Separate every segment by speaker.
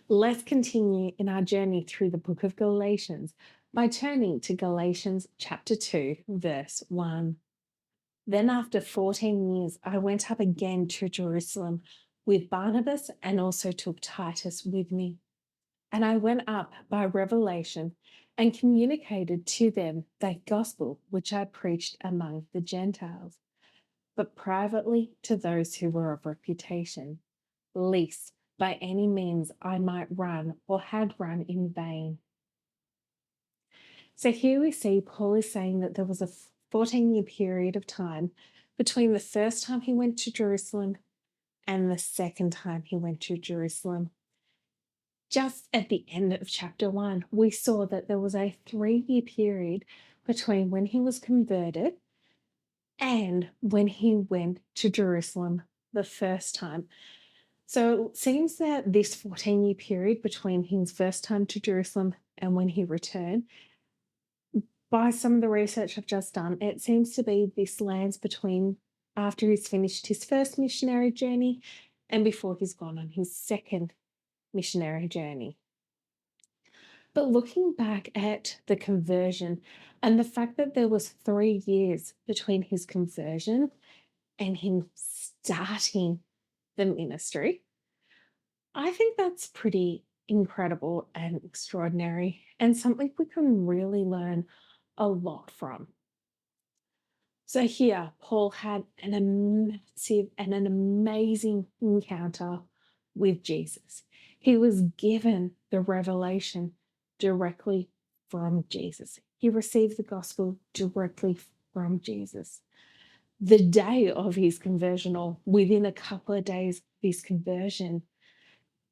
Speaker 1: Let's continue in our journey through the book of Galatians by turning to Galatians chapter 2, verse 1. Then after 14 years, I went up again to Jerusalem with Barnabas and also took Titus with me. And I went up by revelation and communicated to them that gospel which I preached among the Gentiles, but privately to those who were of reputation, lest by any means I might run or had run in vain. So here we see Paul is saying that there was a 14-year period of time between the first time he went to Jerusalem and the second time he went to Jerusalem. Just at the end of chapter 1, we saw that there was a 3-year period between when he was converted and when he went to Jerusalem the first time. So it seems that this 14-year period between his first time to Jerusalem and when he returned, by some of the research I've just done, it seems to be this lands between after he's finished his first missionary journey and before he's gone on his second missionary journey. But looking back at the conversion and the fact that there was 3 years between his conversion and him starting the ministry, I think that's pretty incredible and extraordinary and something we can really learn a lot from. So here, Paul had an massive and an amazing encounter with Jesus. He was given the revelation directly from Jesus. He received the gospel directly from Jesus. The day of his conversion, or within a couple of days of his conversion,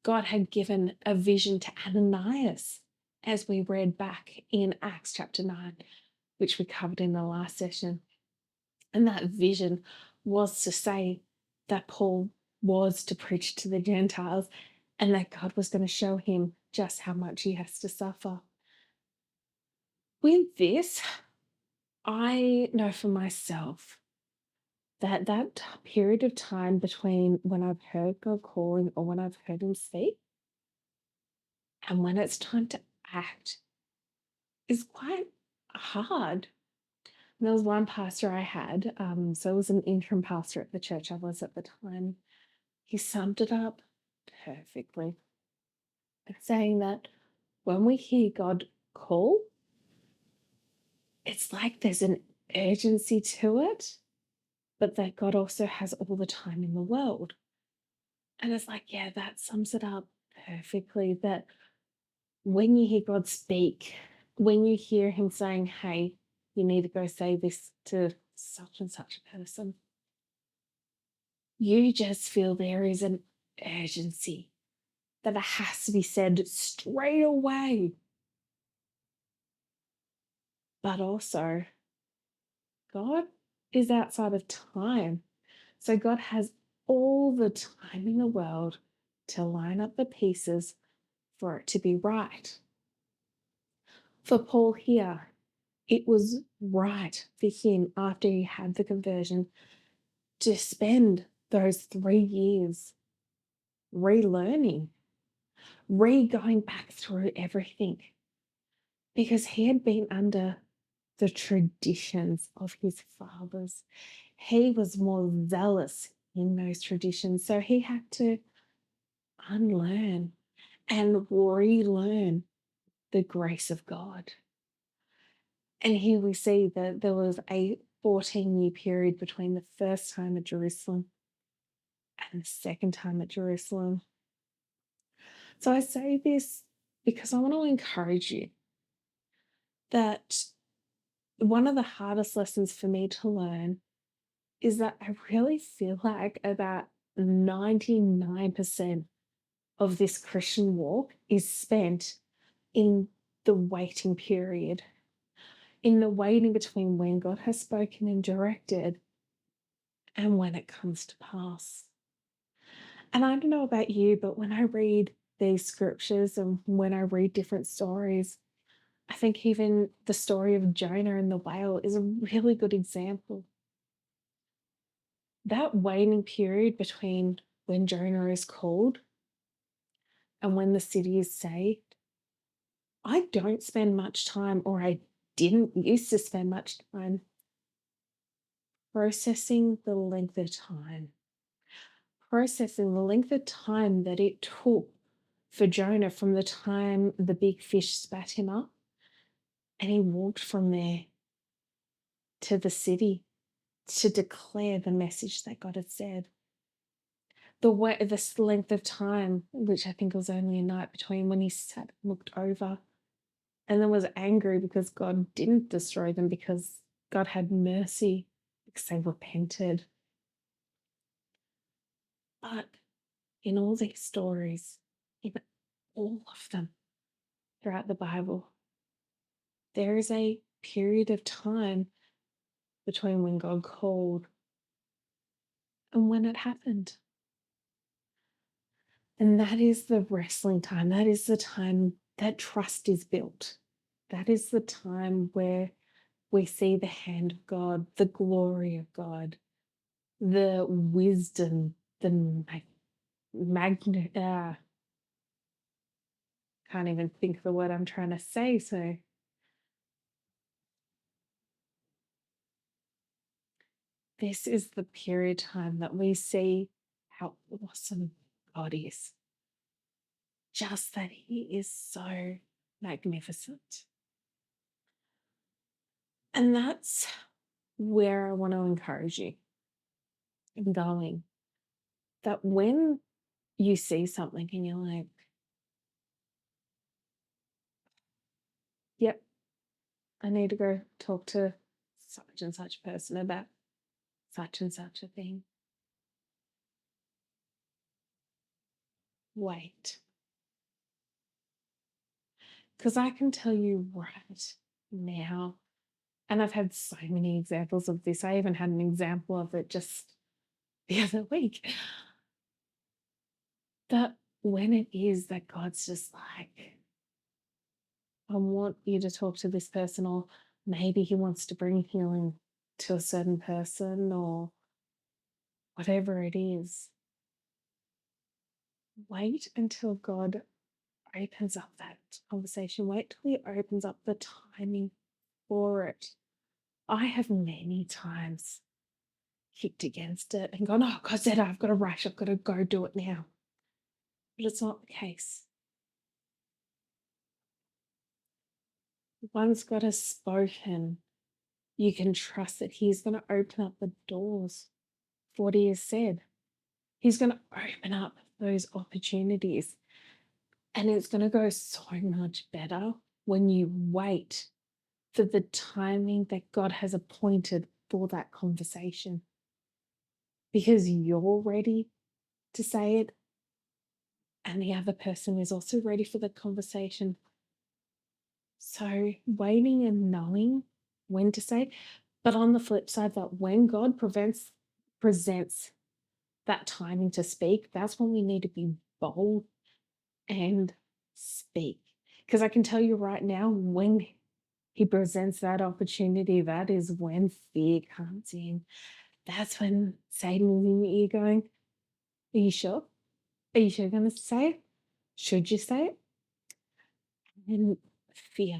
Speaker 1: God had given a vision to Ananias, as we read back in Acts chapter 9, which we covered in the last session. And that vision was to say that Paul was to preach to the Gentiles and that God was going to show him just how much he has to suffer. With this, I know for myself that that period of time between when I've heard God calling or when I've heard him speak and when it's time to act is quite hard. There was one pastor I had, so it was an interim pastor at the church I was at the time. He summed it up perfectly, saying that when we hear God call, it's like there's an urgency to it, but that God also has all the time in the world. And it's like, yeah, that sums it up perfectly. That when you hear God speak, when you hear him saying, hey, you need to go say this to such and such a person, you just feel there is an urgency that it has to be said straight away. But also, God is outside of time. So God has all the time in the world to line up the pieces for it to be right. For Paul here, it was right for him after he had the conversion to spend those 3 years relearning, going back through everything, because he had been under the traditions of his fathers. He was more zealous in those traditions, so he had to unlearn and relearn the grace of God. And here we see that there was a 14-year period between the first time at Jerusalem and the second time at Jerusalem. So I say this because I want to encourage you that one of the hardest lessons for me to learn is that I really feel like about 99% of this Christian walk is spent in the waiting period, in the waiting between when God has spoken and directed and when it comes to pass. And I don't know about you, but when I read these scriptures and when I read different stories, I think even the story of Jonah and the whale is a really good example. That waiting period between when Jonah is called and when the city is saved, I don't spend much time, or I didn't used to spend much time processing the length of time, that it took for Jonah from the time the big fish spat him up and he walked from there to the city to declare the message that God had said. This length of time, which I think was only a night, between when he sat and looked over and then was angry because God didn't destroy them, because God had mercy, because they repented. But in all these stories, in all of them throughout the Bible, there is a period of time between when God called and when it happened. And that is the wrestling time. That is the time that trust is built. That is the time where we see the hand of God, the glory of God, the wisdom, the can't even think of the word I'm trying to say. So this is the period of time that we see how awesome God is. Just that he is so magnificent. And that's where I want to encourage you in going. That when you see something and you're like, yep, I need to go talk to such and such person about such and such a thing. Wait. Because I can tell you right now, and I've had so many examples of this. I even had an example of it just the other week. That when it is that God's just like, I want you to talk to this person, or maybe he wants to bring healing to a certain person, or whatever it is. Wait until God opens up that conversation. Wait till he opens up the timing for it. I have many times kicked against it and gone, oh, God said I've got to rush, I've got to go do it now. But it's not the case. Once God has spoken, you can trust that he's going to open up the doors for what he has said. He's going to open up those opportunities. And it's going to go so much better when you wait for the timing that God has appointed for that conversation. Because you're ready to say it, and the other person is also ready for the conversation. So waiting and knowing when to say, but on the flip side, that when God presents that timing to speak, that's when we need to be bold and speak. Because I can tell you right now, when he presents that opportunity, that is when fear comes in. That's when Satan is in your ear going, are you sure? Are you sure you're going to say it? Should you say it? And fear.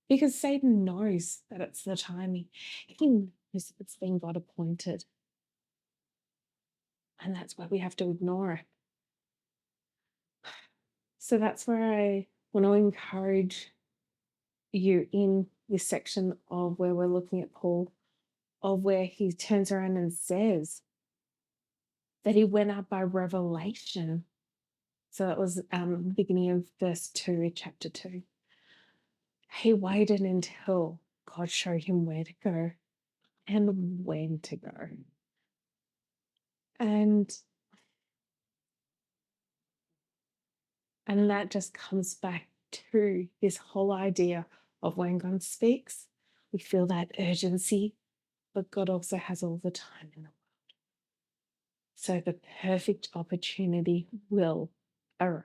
Speaker 1: Because Satan knows that it's the timing. He knows it's been God appointed. And that's why we have to ignore it. So that's where I want to encourage you in this section of where we're looking at Paul, of where he turns around and says that he went out by revelation. So that was beginning of verse 2, chapter 2. He waited until God showed him where to go and when to go. And that just comes back to this whole idea of when God speaks, we feel that urgency, but God also has all the time in the world. So the perfect opportunity will arrive.